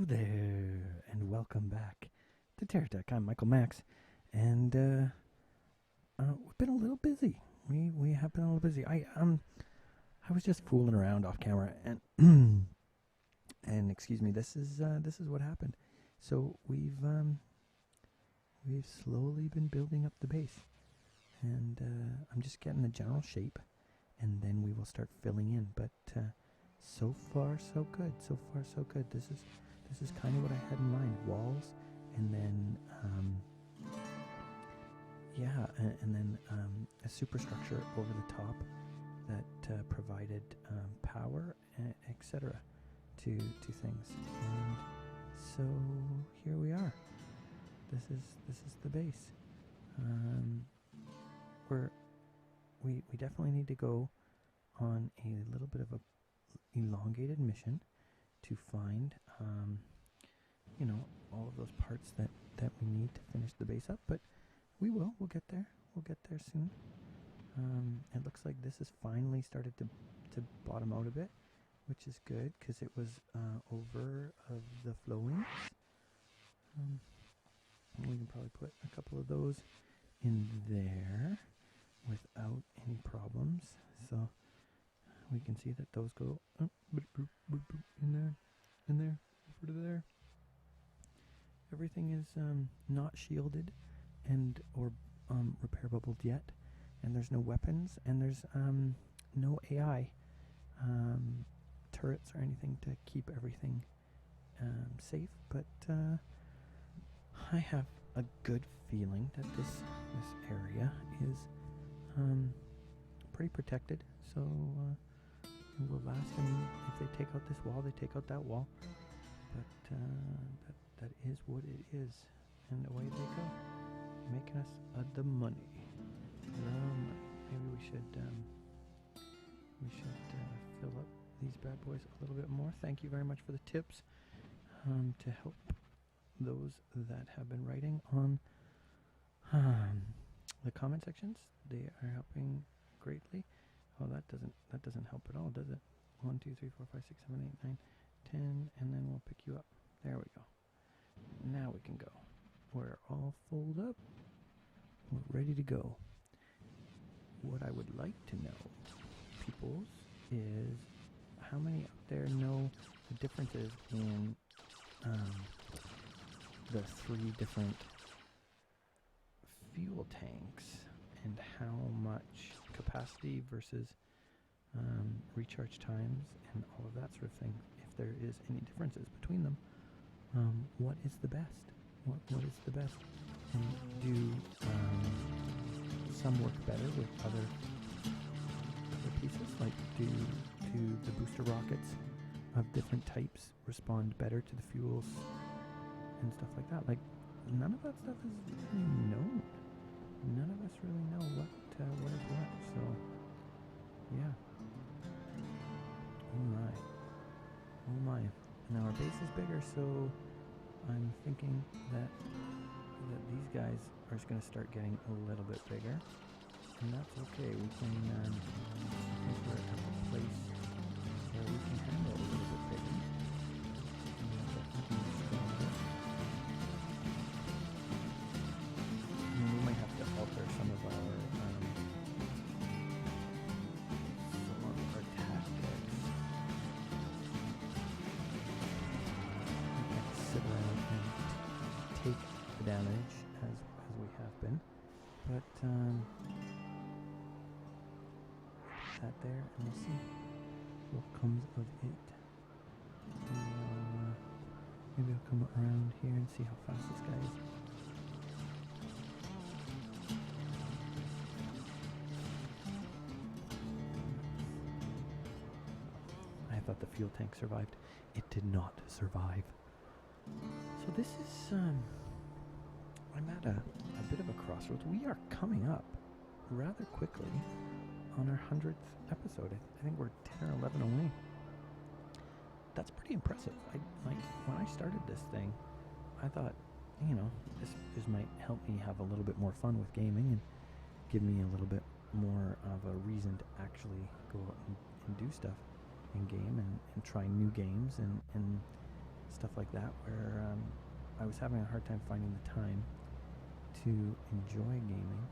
there, and welcome back to TerraTech. I'm Michael Max, and we've been a little busy. We have been a little busy. I was just fooling around off camera, and and excuse me. This is what happened. So we've slowly been building up the base, and I'm just getting the general shape, and then we will start filling in. But so far so good. So far so good. This is kind of what I had in mind. Walls, and then and then a superstructure over the top that provided power, etc. to things. And so here we are. This is the base. We definitely need to go on a little bit of a elongated mission to find all of those parts that we need to finish the base up, but we'll get there soon. It looks like this has finally started to bottom out a bit, which is good because it was over of the flowings. We can probably put a couple of those in there without any problems, so we can see that those go in there, over to there. Everything is not shielded and or repair bubbled yet, and there's no weapons, and there's no AI turrets or anything to keep everything safe. But I have a good feeling that this area is pretty protected, so it will last. And if they take out this wall, they take out that wall. But that is what it is, and away they go, making us the money. Maybe we should fill up these bad boys a little bit more. Thank you very much for the tips to help those that have been writing on the comment sections. They are helping greatly. Oh, that doesn't help at all, does it? 1, 2, 3, 4, 5, 6, 7, 8, 9, 10, and then we'll pick you up. There we go. Now we can go. We're all full up. We're ready to go. What I would like to know, peoples, is how many out there know the differences in the 3 different fuel tanks and how much capacity versus recharge times and all of that sort of thing. If there is any differences between them, what is the best? What is the best? And do some work better with other pieces? Like do the booster rockets of different types respond better to the fuels and stuff like that? Like, none of that stuff is really known. None of us really know what is what. So yeah. Oh my. Now our base is bigger, so I'm thinking that these guys are just going to start getting a little bit bigger, and that's okay. We can I think we're at a place where we can handle it a little bit bigger. We might have to alter some of our tactics. Sit around and take the damage as we have been, but that there, and we'll see what comes of it. Maybe I'll come around here and see how fast this guy is. I thought the fuel tank survived. It did not survive. So this is, I'm at a bit of a crossroads. We are coming up rather quickly on our 100th episode. I think we're 10 or 11 away. That's pretty impressive. When I started this thing, I thought, this might help me have a little bit more fun with gaming and give me a little bit more of a reason to actually go out and do stuff in game and try new games and stuff like that, where I was having a hard time finding the time to enjoy gaming,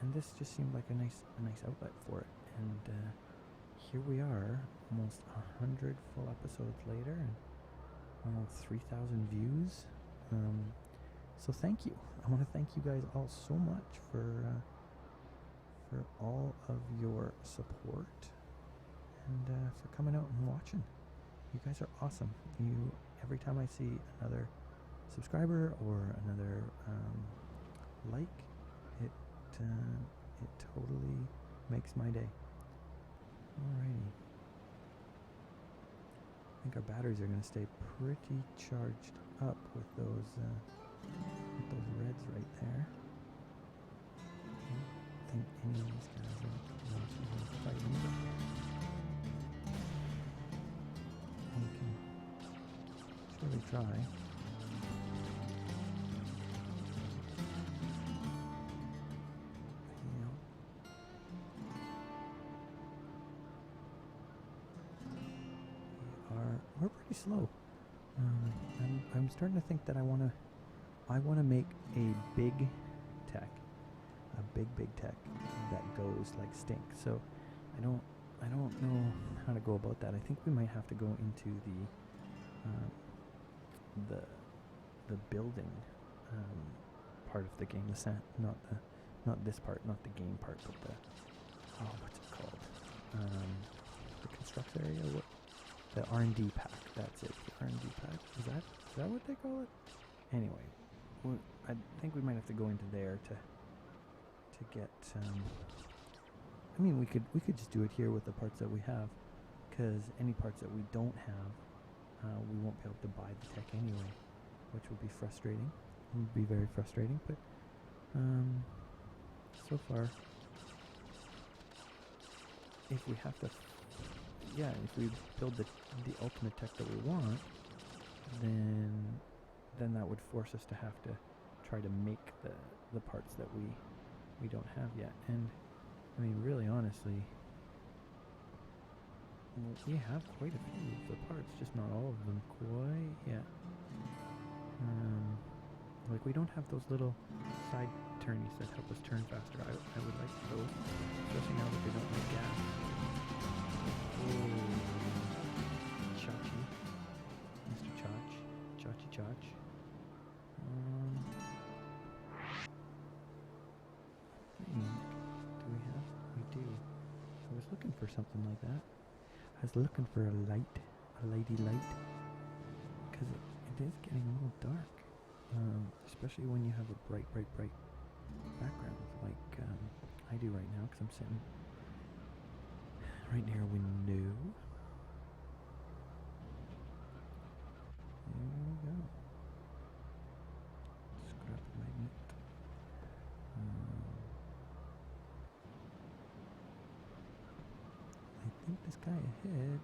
and this just seemed like a nice outlet for it. And here we are, almost 100 full episodes later, and almost 3,000 views. So thank you. I want to thank you guys all so much for all of your support and for coming out and watching. You guys are awesome. Every time I see another subscriber or another like, it totally makes my day. Alrighty. I think our batteries are going to stay pretty charged up with those reds right there. I don't think any of these guys are actually fighting. We can surely try. We're pretty slow. I'm starting to think that I want to make a big tech that goes like stink. So I don't know how to go about that. I think we might have to go into the building part of the game, not this part, not the game part, but what's it called? The construction area. The R&D pack, that's it. The R&D pack. Is that what they call it? Anyway, I think we might have to go into there to get. I mean, we could just do it here with the parts that we have, because any parts that we don't have, we won't be able to buy the tech anyway, which would be frustrating. It would be very frustrating, but so far, if we have to. Yeah, if we build the ultimate tech that we want, then that would force us to have to try to make the parts that we don't have yet. And I mean, really honestly, we have quite a few of the parts, just not all of them quite yet. Like, we don't have those little side turnies that help us turn faster. I would like those, especially now that they don't make gas. Oh, Chachi, Mr. Chachi. Do we have? We do. I was looking for something like that. I was looking for a lady light, because it is getting a little dark, especially when you have a bright background, like I do right now, because I'm sitting right near a window. There we go. Scrap magnet. I think this guy ahead.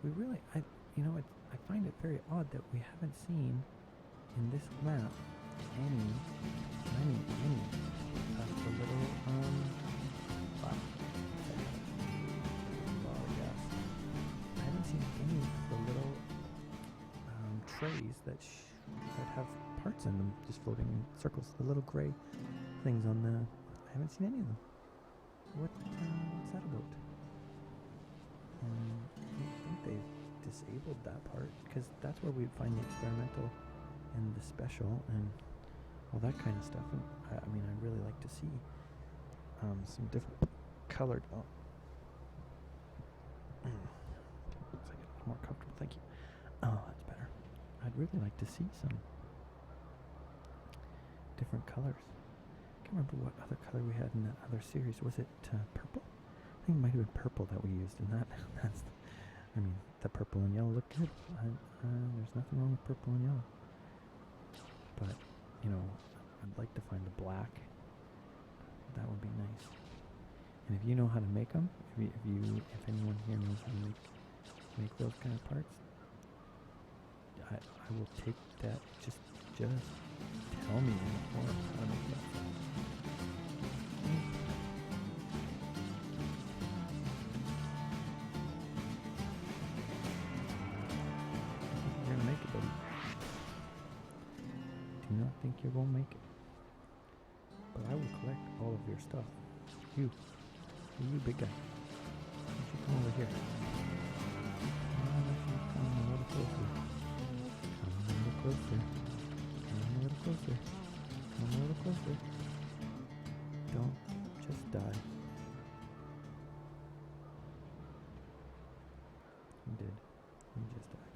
I find it very odd that we haven't seen in this map any of the little I haven't seen any of the little trays that have parts in them, just floating in circles. The little gray things on the. I haven't seen any of them. What's that about? I think they've disabled that part, because that's where we'd find the experimental and the special and all that kind of stuff. And I mean, I'd really like to see some different colored. Oh. Looks like it's more comfortable. Thank you. Oh, that's better. I'd really like to see some different colors. I can't remember what other color we had in that other series. Was it purple? I think it might have been purple that we used in that. The purple and yellow look good. There's nothing wrong with purple and yellow. But, I'd like to find the black. That would be nice. And if you know how to make them, if anyone here knows how to make those kind of parts, I will take that. Just tell me in the forum how to make that. not think you're gonna make it. But I will collect all of your stuff. You big guy. Why don't you come over here? Why don't you come a little closer? Come a little closer. Come a little closer. Come a little closer. Don't just die. He did. He just died.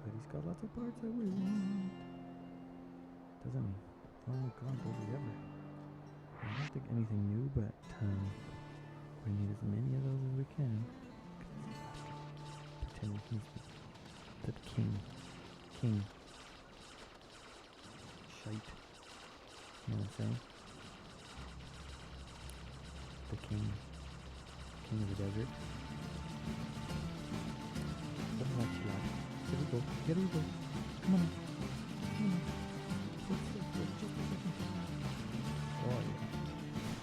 But he's got lots of parts that we want. Doesn't he? Oh god, does he ever? I don't think anything new, but we need as many of those as we can. Pretend he's the king. King. Shite. You know what I'm saying? The king. King of the desert. Something like that. Here we go. Here we go. Come on. Come on. Wait just a second. Oh yeah.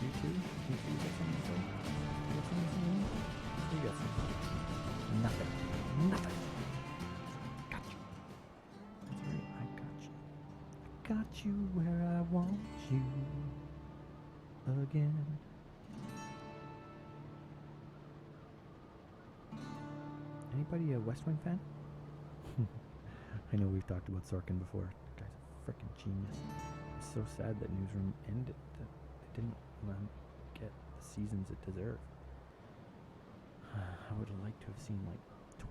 You too? You got something to say? You got something to say? You got something. Nothing. Nothing. Got you. That's right, I got you. I got you where I want you again. Anybody a West Wing fan? I know we've talked about Sorkin before. That guy's a freaking genius. It's so sad that Newsroom ended, that it didn't get the seasons it deserved. I would have liked to have seen like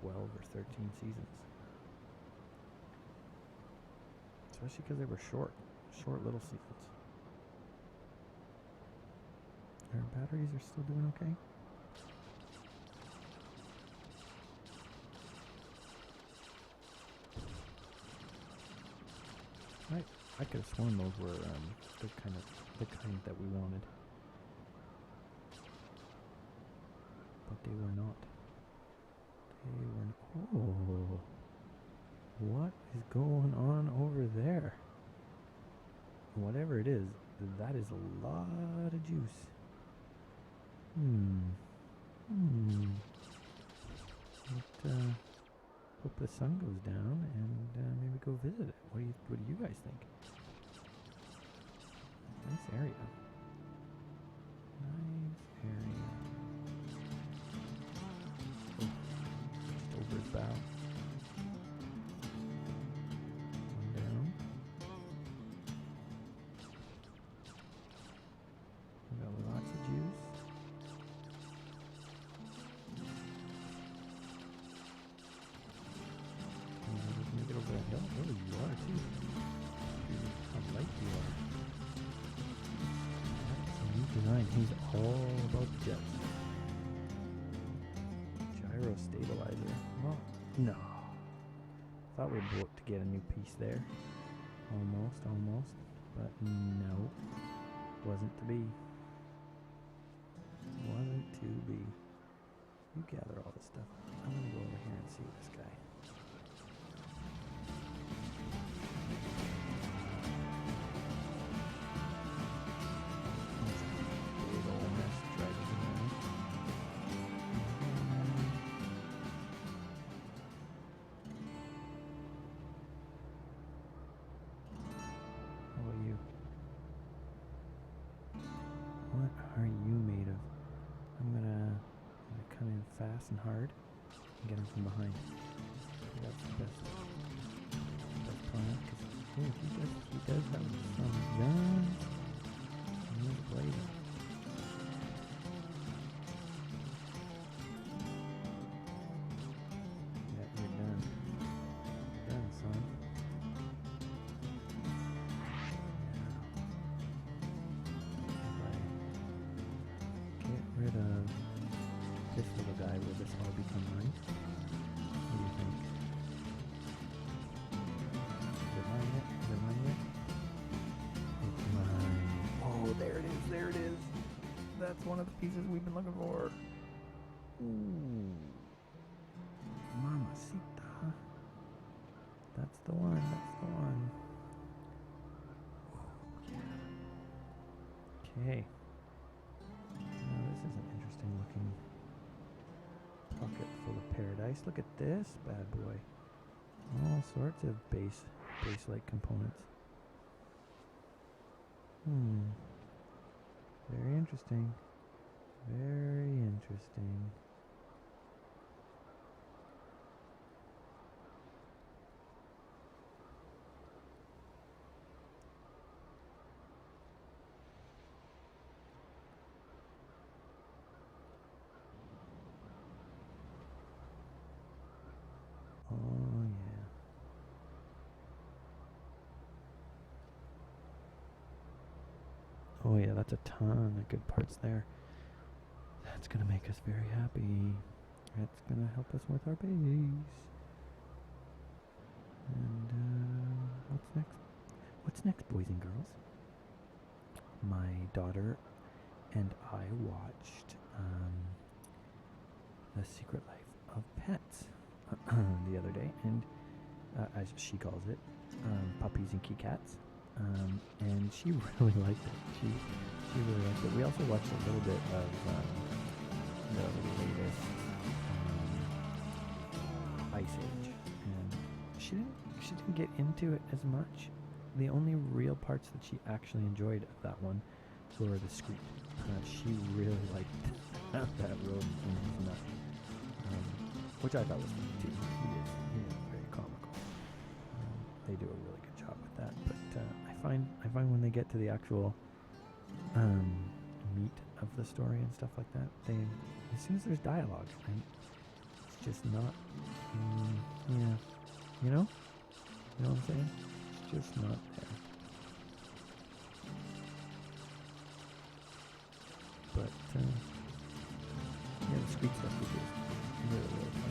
12 or 13 seasons. Especially because they were short little seasons. Our batteries are still doing okay? I could have sworn those were the kind that we wanted, but they were not. They were. Oh, what is going on over there? Whatever it is, that is a lot of juice. Hope the sun goes down and maybe go visit it. What do you guys think? Nice area. Nice area. Oh, just over his bow. One down. We got lots of juice. Make it over that hill. Oh, you are too. How light you are. Design. He's all about the jets. Gyro stabilizer. Well, no. Thought we'd look to get a new piece there. Almost. But no. Wasn't to be. Wasn't to be. You gather all this stuff. I'm gonna go over here and see this guy. What are you made of? I'm gonna come in fast and hard and get him from behind. That's the best plan, because he does have some guns. He needs a blade. Yeah, you're done. Done, son. Rid of this little guy. Will this all become mine? What do you think? Is it mine yet? Is it mine yet? It's mine. Oh, there it is. There it is. That's one of the pieces we've been looking for. Ooh. Mamacita. That's the one. That's the one. Okay. Looking pocket full of paradise. Look at this bad boy. All sorts of base base-like components. Very interesting. Very interesting. Oh, yeah. Oh, yeah, that's a ton of good parts there. That's going to make us very happy. That's going to help us with our base. And what's next? What's next, boys and girls? My daughter and I watched The Secret Life of Pets the other day, and as she calls it, puppies and kitty cats. And she really liked it. She really liked it. We also watched a little bit of the latest Ice Age, and she didn't get into it as much. The only real parts that she actually enjoyed of that one were the Screech. She really liked that rodent in his nut, which I thought was funny too. He is very comical. They do a really good job with that. But I find when they get to the actual meat of the story and stuff like that, as soon as there's dialogue, it's just not. Yeah, you know what I'm saying? It's just not there. But yeah, the Screech stuff is really, really fun.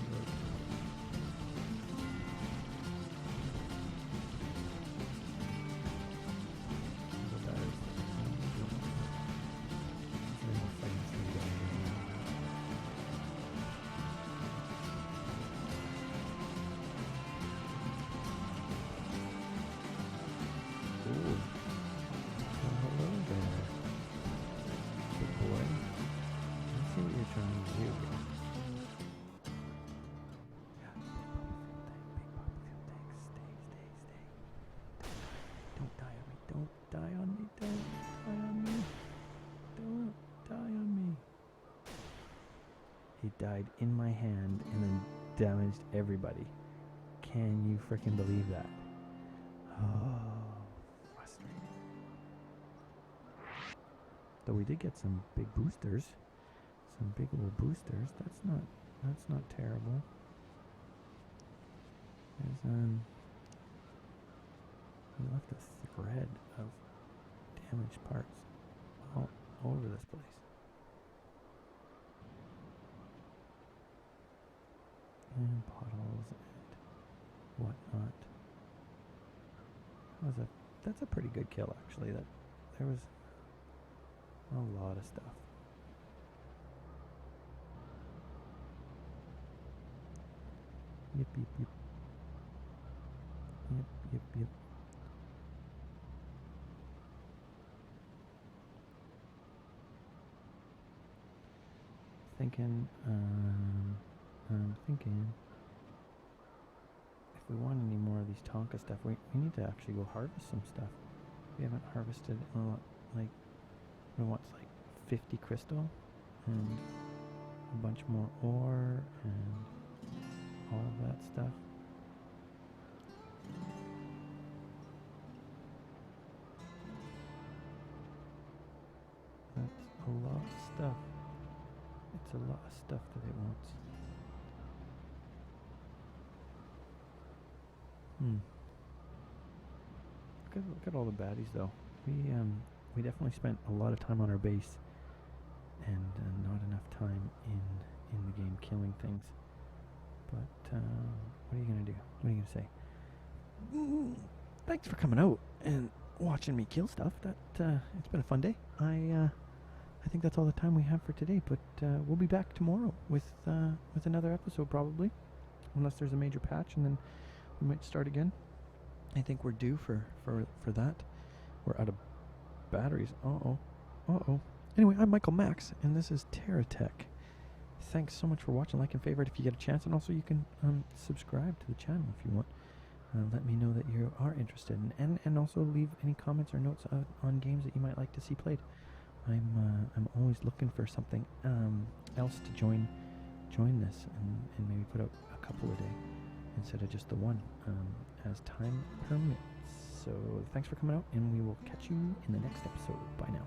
He died in my hand and then damaged everybody. Can you freaking believe that? Oh, frustrating. Though we did get some big boosters. Some big old boosters. That's not terrible. There's we left a thread of damaged parts all over this place. And potholes and whatnot. That's a pretty good kill, actually. There was a lot of stuff. Yep. I'm thinking if we want any more of these Tonka stuff, we need to actually go harvest some stuff. We haven't harvested in a lot, like, what's like 50 crystal and a bunch more ore and all of that stuff. That's a lot of stuff. It's a lot of stuff that it wants. Look at all the baddies, though. We definitely spent a lot of time on our base, and not enough time in the game killing things. But what are you gonna do? What are you gonna say? Thanks for coming out and watching me kill stuff. It's been a fun day. I think that's all the time we have for today. But we'll be back tomorrow with another episode, probably, unless there's a major patch, and then we might start again. I think we're due for that. We're out of batteries. Uh-oh. Anyway, I'm Michael Max, and this is TerraTech. Thanks so much for watching. Like and favorite if you get a chance, and also you can subscribe to the channel if you want. let me know that you are interested, and also leave any comments or notes on games that you might like to see played. I'm always looking for something else to join this, and maybe put out a couple a day instead of just the one, as time permits. So thanks for coming out, and we will catch you in the next episode. Bye now.